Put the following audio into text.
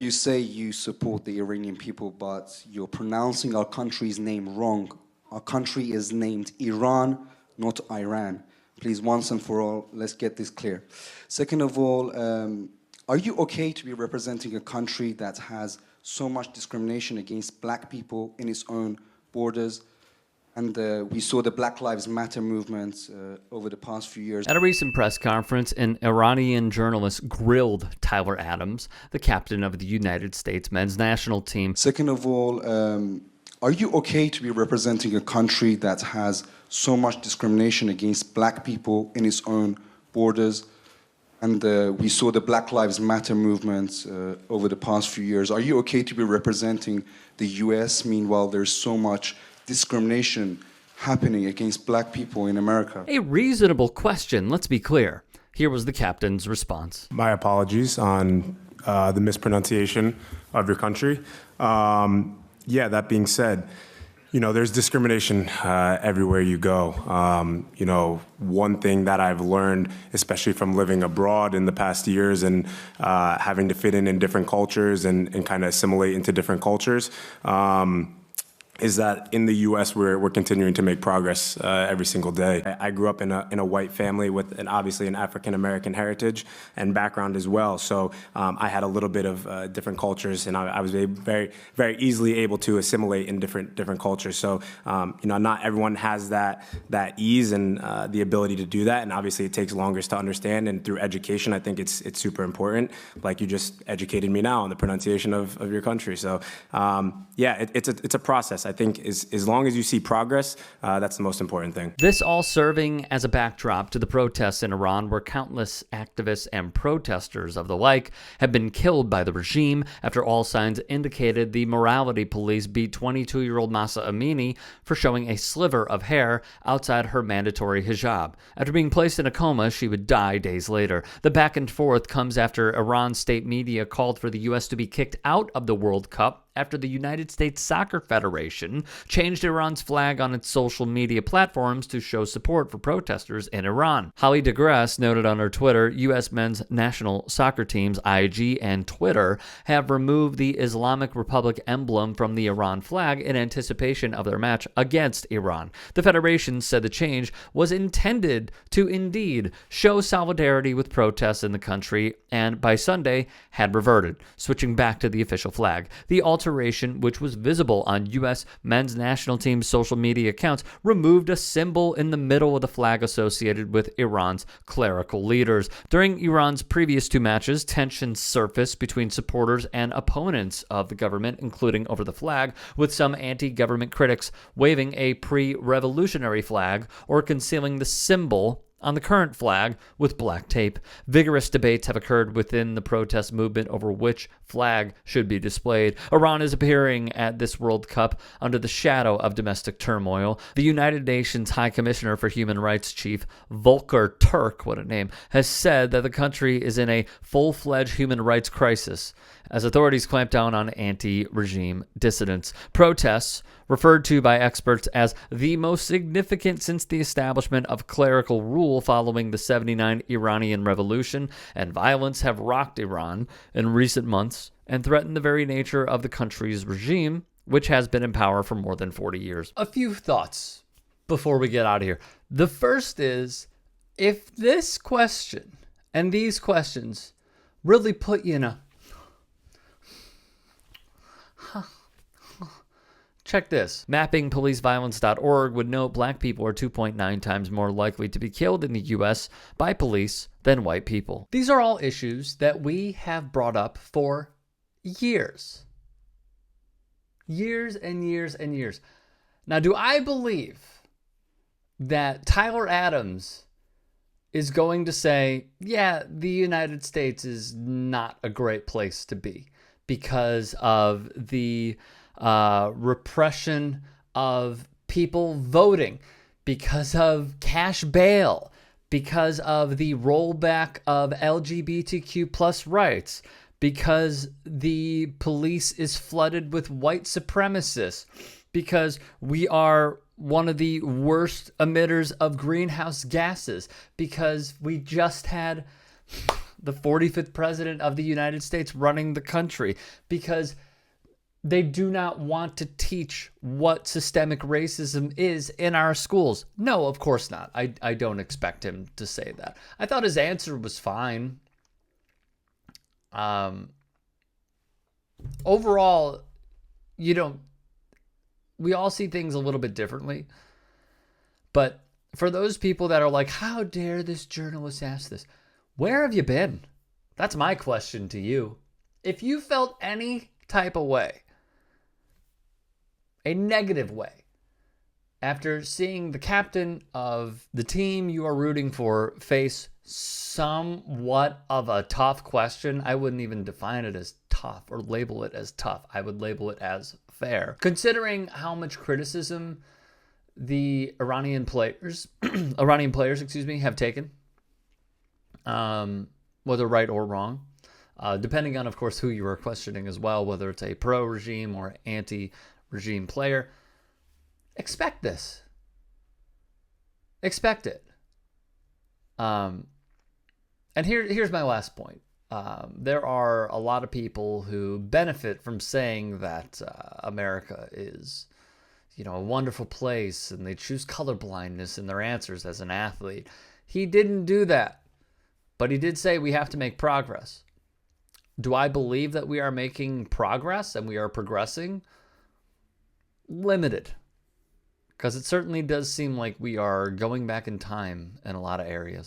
You say you support the Iranian people, but you're pronouncing our country's name wrong. Our country is named Iran, not Iran. Please, once and for all, let's get this clear. Second of all, are you okay to be representing a country that has so much discrimination against black people in its own borders? And we saw the Black Lives Matter movement over the past few years. At a recent press conference, an Iranian journalist grilled Tyler Adams, the captain of the United States men's national team. Second of all, are you okay to be representing a country that has so much discrimination against black people in its own borders? And we saw the Black Lives Matter movement over the past few years. Are you okay to be representing the US? Meanwhile, there's so much discrimination happening against black people in America. A reasonable question, let's be clear. Here was the captain's response. My apologies on the mispronunciation of your country. Yeah, that being said, there's discrimination everywhere you go. One thing that I've learned, especially from living abroad in the past years and having to fit in different cultures and kind of assimilate into different cultures, is that in the U.S. we're continuing to make progress every single day. I grew up in a white family with obviously an African American heritage and background as well. So I had a little bit of different cultures, and I was very very easily able to assimilate in different cultures. So not everyone has that ease and the ability to do that, and obviously it takes longer to understand. And through education, I think it's super important. Like you just educated me now on the pronunciation of your country. So it's a process. I think as long as you see progress, that's the most important thing. This all serving as a backdrop to the protests in Iran, where countless activists and protesters of the like have been killed by the regime after all signs indicated the morality police beat 22-year-old Mahsa Amini for showing a sliver of hair outside her mandatory hijab. After being placed in a coma, she would die days later. The back and forth comes after Iran state media called for the U.S. to be kicked out of the World Cup after the United States Soccer Federation changed Iran's flag on its social media platforms to show support for protesters in Iran. Holly DeGrasse noted on her Twitter, U.S. men's national soccer teams, IG and Twitter, have removed the Islamic Republic emblem from the Iran flag in anticipation of their match against Iran. The federation said the change was intended to indeed show solidarity with protests in the country, and by Sunday had reverted, switching back to the official flag. The alteration, which was visible on U.S. men's national team's social media accounts, removed a symbol in the middle of the flag associated with Iran's clerical leaders. During Iran's previous two matches, tensions surfaced between supporters and opponents of the government, including over the flag, with some anti-government critics waving a pre-revolutionary flag or concealing the symbol on the current flag with black tape. Vigorous debates have occurred within the protest movement over which flag should be displayed. Iran is appearing at this World Cup under the shadow of domestic turmoil. The United Nations High Commissioner for Human Rights, Chief Volker Turk, what a name, has said that the country is in a full-fledged human rights crisis as authorities clamp down on anti-regime dissidents. Protests, referred to by experts as the most significant since the establishment of clerical rule following the '79 Iranian Revolution, and violence have rocked Iran in recent months and threatened the very nature of the country's regime, which has been in power for more than 40 years. A few thoughts before we get out of here. The first is, if this question and these questions really put you in a check this. MappingPoliceViolence.org would note black people are 2.9 times more likely to be killed in the U.S. by police than white people. These are all issues that we have brought up for years. Years and years and years. Now, do I believe that Tyler Adams is going to say, yeah, the United States is not a great place to be because of the repression of people voting, because of cash bail, because of the rollback of LGBTQ plus rights, because the police is flooded with white supremacists, because we are one of the worst emitters of greenhouse gases, because we just had the 45th president of the United States running the country, because they do not want to teach what systemic racism is in our schools. No, of course not. I don't expect him to say that. I thought his answer was fine. Overall, we all see things a little bit differently. But for those people that are like, how dare this journalist ask this? Where have you been? That's my question to you. If you felt any type of way, a negative way, after seeing the captain of the team you are rooting for face somewhat of a tough question, I wouldn't even define it as tough or label it as tough. I would label it as fair. Considering how much criticism the Iranian players, have taken, whether right or wrong, depending on, of course, who you are questioning as well, whether it's a pro-regime or anti-regime player. Expect this. Expect it. And here's my last point. There are a lot of people who benefit from saying that America is, a wonderful place, and they choose colorblindness in their answers as an athlete. He didn't do that, but he did say we have to make progress. Do I believe that we are making progress and we are progressing? Limited, because it certainly does seem like we are going back in time in a lot of areas.